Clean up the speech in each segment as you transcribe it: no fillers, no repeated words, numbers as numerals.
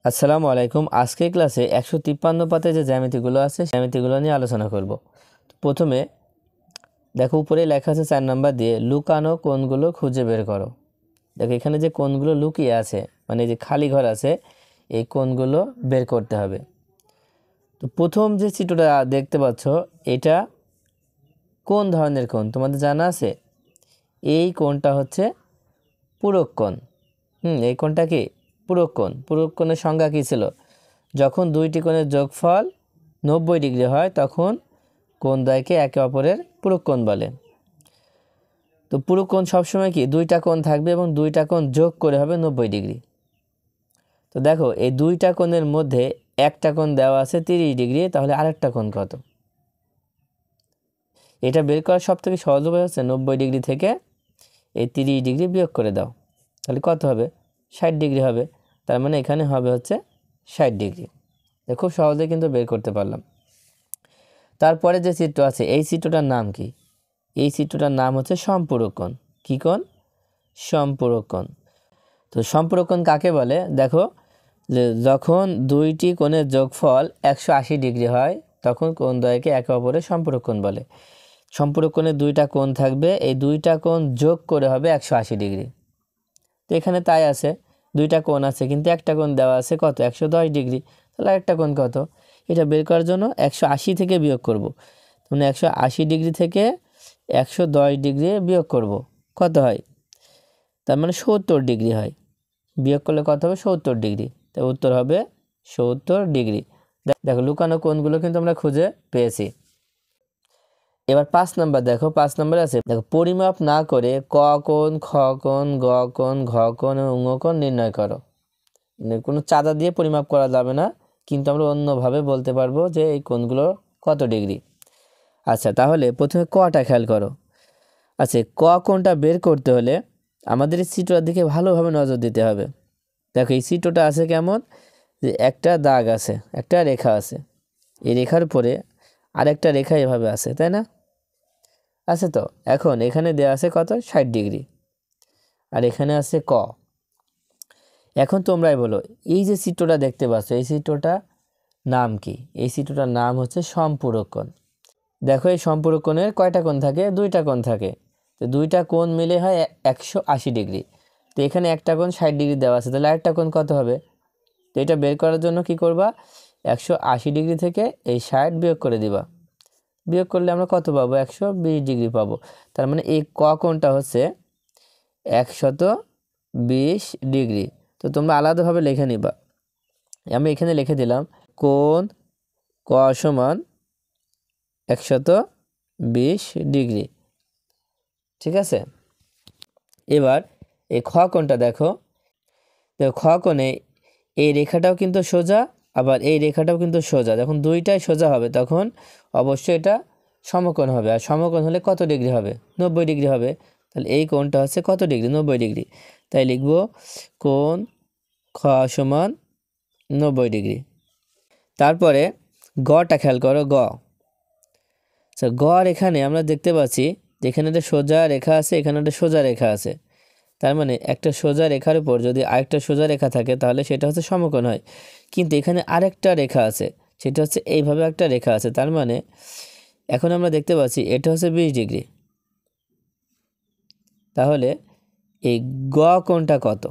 আসসালামু আলাইকুম। আজকের ক্লাসে 153 পাতে যে জ্যামিতিগুলো আছে জ্যামিতিগুলো নিয়ে আলোচনা করব। প্রথমে দেখো উপরে লেখা আছে 4 নাম্বার দিয়ে লুকানো কোণগুলো খুঁজে বের করো। দেখো এখানে যে কোণগুলো লুকিয়ে আছে মানে যে খালি ঘর আছে এই কোণগুলো বের করতে হবে। তো প্রথম যে চিত্রটা দেখতে পাচ্ছ এটা কোন ধরনের কোণ তোমাদের জানা আছে? এই কোণটা হচ্ছে পূরক কোণ। এই কোণটা কি পূরক কোণ। পূরক কোণের সংজ্ঞা কী ছিল? যখন দুইটি কোণের যোগফল 90 ডিগ্রি হয় তখন কোণ দ্বয়কে একে অপরের পূরক কোণ বলে। তো পূরক কোণ সবসময় কি দুইটা কোণ থাকবে এবং দুইটা কোণ যোগ করে হবে 90 ডিগ্রি। তো দেখো এই দুইটা কোণের মধ্যে একটা কোণ দেওয়া আছে 30 ডিগ্রি, তাহলে আরেকটা কোণ কত? এটা বের করার সবথেকে সহজ উপায় হচ্ছে 90 ডিগ্রি থেকে এই 30 ডিগ্রি বিয়োগ করে দাও, তাহলে কত হবে? 60 ডিগ্রি হবে। তার মানে এখানে হবে হচ্ছে 60 ডিগ্রি। খুব সহজে কিন্তু বের করতে পারলাম। তারপরে যে চিত্র আছে এই চিত্রটার নাম কি? এই চিত্রটার নাম হচ্ছে সম্পূরক কোণ। কি কোণ? সম্পূরক কোণ। তো সম্পূরক কোণ কাকে বলে? দেখো যে যখন দুইটি কোণের যোগফল 180 ডিগ্রি হয় তখন কোণ দ্বয়কে একে অপরের সম্পূরক কোণ বলে। সম্পূরক কোণে দুইটা কোণ থাকবে, এই দুইটা কোণ যোগ করে হবে 180 ডিগ্রি। তো এখানে তাই আছে, দুইটা কোণ আছে কিন্তু একটা কোণ দেওয়া আছে কত? 110 ডিগ্রি। তাহলে আরেকটা কোণ কত? এটা বের করার জন্য 180 থেকে বিয়োগ করব। মানে 180 ডিগ্রি থেকে 110 ডিগ্রি বিয়োগ করব, কত হয়? তার মানে 70 ডিগ্রি হয়। বিয়োগ করলে কত হবে? 70 ডিগ্রি। তো উত্তর হবে 70 ডিগ্রি। দেখো লুকানো কোণগুলো কিন্তু আমরা খুঁজে পেয়েছি। এবার 5 নাম্বার দেখো, 5 নাম্বার আছে দেখো পরিমাপ না করে ক কোণ, খ কোণ, গ কোণ, ঘ কোণ এবং ঙ কোণ নির্ণয় করো। কোনো চাঁদা দিয়ে পরিমাপ করা যাবে না, কিন্তু আমরা অন্যভাবে বলতে পারবো যে এই কোণগুলো কত ডিগ্রি। আচ্ছা তাহলে প্রথমে কটা খেয়াল করো। আচ্ছা ক কোণটা বের করতে হলে আমাদের এই চিত্রটার দিকে ভালোভাবে নজর দিতে হবে। দেখো এই চিত্রটা আছে কেমন, যে একটা দাগ আছে, একটা রেখা আছে, এই রেখার উপরে আরেকটা রেখা এভাবে আছে, তাই না? আছে তো। এখন এখানে দেওয়া আছে কত? 60 ডিগ্রি, আর এখানে আছে ক। এখন তোমরাই বলো এই যে চিত্রটা দেখতে পাচ্ছ এই চিত্রটা নাম কি? এই চিত্রটার নাম হচ্ছে সম্পূরক কোণ। দেখো এই সম্পূরক কোণের কয়টা কোণ থাকে? দুইটা কোণ থাকে। তো দুইটা কোণ মিলে হয় 180 ডিগ্রি। তো এখানে একটা কোণ 60 ডিগ্রি দেওয়া আছে, তাহলে আরেকটা কোণ কত হবে? তো এটা বের করার জন্য কি করবা? 180 ডিগ্রি থেকে এই 60 বিয়োগ করে দিবা। বিয়োগ করলে আমরা কত পাবো? 120 ডিগ্রি পাবো। তার মানে এই ক কোণটা হচ্ছে 120 ডিগ্রি। তো তোমরা আলাদাভাবে লিখে নিবা। আমি এখানে লিখে দিলাম কোণ ক সমান 120 ডিগ্রি। ঠিক আছে। এবার এই খ কোণটা দেখো, খ কোণে এই রেখাটাও কিন্তু সোজা, আবার এই রেখাটাও কিন্তু সোজা। যখন দুইটাই সোজা হবে তখন অবশ্যই এটা সমকোণ হবে, আর সমকোণ হলে কত ডিগ্রি হবে? 90 ডিগ্রি হবে। তাহলে এই কোণটা হচ্ছে কত ডিগ্রি? 90 ডিগ্রি। তাই লিখব কোণ খ সমান 90 ডিগ্রি। তারপরে গটা খেয়াল করো, গ। গড় এখানে আমরা দেখতে পাচ্ছি যেখানে একটা সোজা রেখা আছে, এখানে একটা সোজা রেখা আছে। তার মানে একটা সোজা রেখার উপর যদি আরেকটা সোজা রেখা থাকে তাহলে সেটা হচ্ছে সমকোণ হয়। কিন্তু এখানে আরেকটা রেখা আছে, সেটা হচ্ছে এইভাবে একটা রেখা আছে। তার মানে এখন আমরা দেখতে পাচ্ছি এটা হচ্ছে 20 ডিগ্রি। তাহলে এই গ কোণটা কত?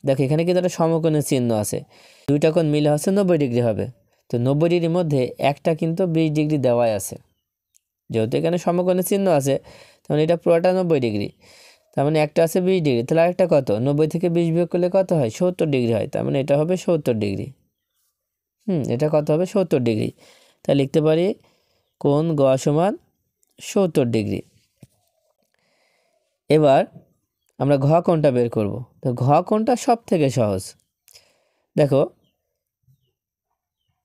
দেখো এখানে কিন্তু একটা সমকোণের চিহ্ন আছে, দুইটা কোণ মিলে হচ্ছে 90 ডিগ্রি হবে। তো 90 ডিগ্রির মধ্যে একটা কিন্তু 20 ডিগ্রি দেওয়াই আছে। যেহেতু এখানে সমকোণের চিহ্ন আছে তাহলে এটা পুরোটা 90 ডিগ্রি। তার মানে একটা আছে 20 ডিগ্রি, তাহলে আরেকটা কত? 90 থেকে 20 বিয়োগ করলে কত হয়? 70 ডিগ্রি হয়। তার মানে এটা হবে 70 ডিগ্রি। এটা কত হবে? 70 ডিগ্রি। তাই লিখতে পারি কোণ গ সমান 70 ডিগ্রি। এবার আমরা ঘ কোণটা বের করব। তো ঘ কোণটা সব থেকে সহজ। দেখো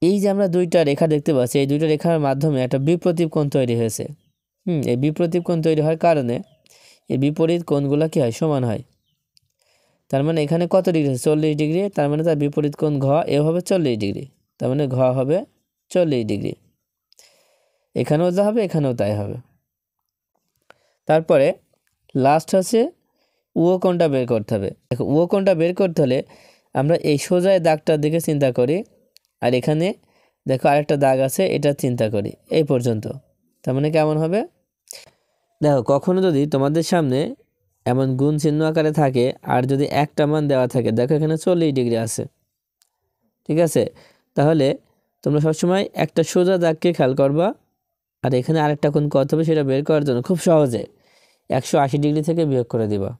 এই যে আমরা দুইটা রেখা দেখতে পাচ্ছি, এই দুইটা রেখার মাধ্যমে একটা বিপ্রতীপ কোণ তৈরি হয়েছে। এই বিপ্রতীপ কোণ তৈরি হওয়ার কারণে এই বিপরীত কোণগুলো কি হয়? সমান হয়। তার মানে এখানে কত ডিগ্রি? 40 ডিগ্রি। তার মানে তার বিপরীত কোণ ঘ এ হবে 40 ডিগ্রি। তার মানে ঘ হবে 40 ডিগ্রি। এখানেও যা হবে এখানেও তাই হবে। তারপরে লাস্ট হচ্ছে ও কোণটা বের করতে হবে। দেখো ও কোণটা বের করতে হলে আমরা এই সোজা দাগটার দিকে চিন্তা করি, আর এখানে দেখো আরেকটা দাগ আছে, এটা চিন্তা করি, এই পর্যন্ত। তার মানে কেমন হবে? দেখো কখনো যদি তোমাদের সামনে এমন গুণ চিহ্ন আকারে থাকে আর যদি একটা মান দেওয়া থাকে, দেখো এখানে 40 ডিগ্রি আছে, ঠিক আছে? তাহলে তোমরা সবসময় একটা সোজা দাগকে খেয়াল করবা, আর এখানে আরেকটা কোণ কত হবে সেটা বের করার জন্য খুব সহজে 180 ডিগ্রি থেকে বিয়োগ করে দিবা।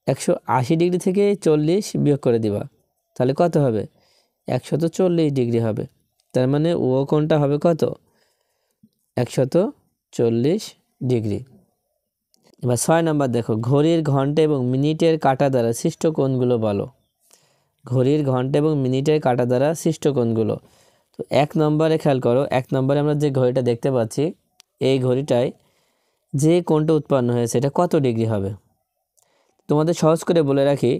180 ডিগ্রি থেকে 40 বিয়োগ করে দিবা, তাহলে কত হবে? 140 ডিগ্রি হবে। তার মানে ও কোণটা হবে কত? 140 ডিগ্রি। এবার 6 নম্বর দেখো, ঘড়ির ঘন্টা এবং মিনিটের কাঁটা দ্বারা সৃষ্ট কোণগুলো বলো। ঘড়ির ঘন্টা এবং মিনিটের কাঁটা দ্বারা সৃষ্ট কোণগুলো। তো 1 নম্বরে খেয়াল করো, 1 নম্বরে আমরা যে ঘড়িটা দেখতে পাচ্ছি, এই ঘড়িটায় যে কোণটা উৎপন্ন হয়েছে এটা কত ডিগ্রি হবে? তোমাদের সহজ করে বলে রাখি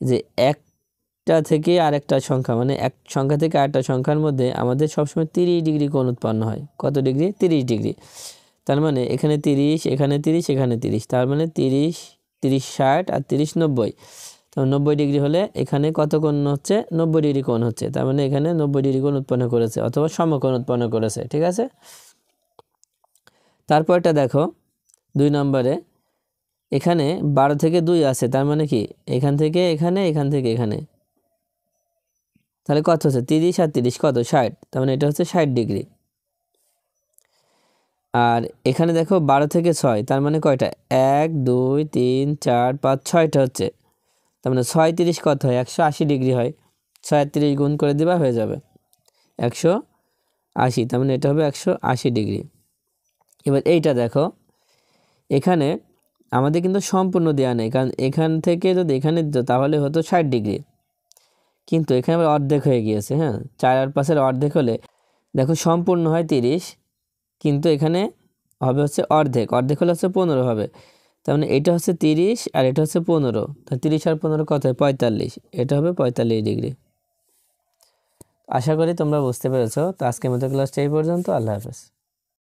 যে একটা থেকে আরেকটা সংখ্যা, মানে এক সংখ্যা থেকে আরেকটা সংখ্যার মধ্যে আমাদের সবসময় 30 ডিগ্রি কোণ উৎপন্ন হয়। কত ডিগ্রি? 30 ডিগ্রি। তার মানে এখানে 30, এখানে 30, এখানে 30, তার মানে 30, 30, 60 আর 30, 90। তো 90 ডিগ্রি হলে এখানে কত কোণ হচ্ছে? 90 ডিগ্রি কোণ হচ্ছে। তার মানে এখানে 90 ডিগ্রি কোণ উৎপন্ন করেছে, অথবা সমকোণ উৎপন্ন করেছে, ঠিক আছে? তারপরটা দেখো 2 নম্বরে, এখানে 12 থেকে 2 আছে, তার মানে কি এখান থেকে এখানে, এখান থেকে এখানে, তাহলে কত হচ্ছে? 30 আর 30 কত? 60। তার মানে এটা হচ্ছে 60 ডিগ্রি। আর এখানে দেখো 12 থেকে 6, তার মানে কয়টা? 1, 2, 3, 4, 5, 6টা হচ্ছে। তার মানে 6, 30 কত হয়? 180 ডিগ্রি হয়। 6 আর 30 গুণ করে দিবা, হয়ে যাবে 180। তার মানে এটা হবে 180 ডিগ্রি। এবার এইটা দেখো, এখানে আমাদের কিন্তু সম্পূর্ণ দেওয়া নেই, কারণ এখান থেকে যদি এখানে দিত তাহলে হতো 60 ডিগ্রি, কিন্তু এখানে আবার অর্ধেক হয়ে গিয়েছে। হ্যাঁ, 4 আর 5-এর অর্ধেক হলে দেখো সম্পূর্ণ হয় 30, কিন্তু এখানে হবে হচ্ছে অর্ধেক, অর্ধেক হলে হচ্ছে 15 হবে। তার মানে এটা হচ্ছে 30 আর এটা হচ্ছে 15, তা 30 আর 15 কত হয়? 45। এটা হবে 45 ডিগ্রি। আশা করি তোমরা বুঝতে পেরেছো। তো আজকের মতো ক্লাসটা এই পর্যন্ত। আল্লাহ হাফেজ।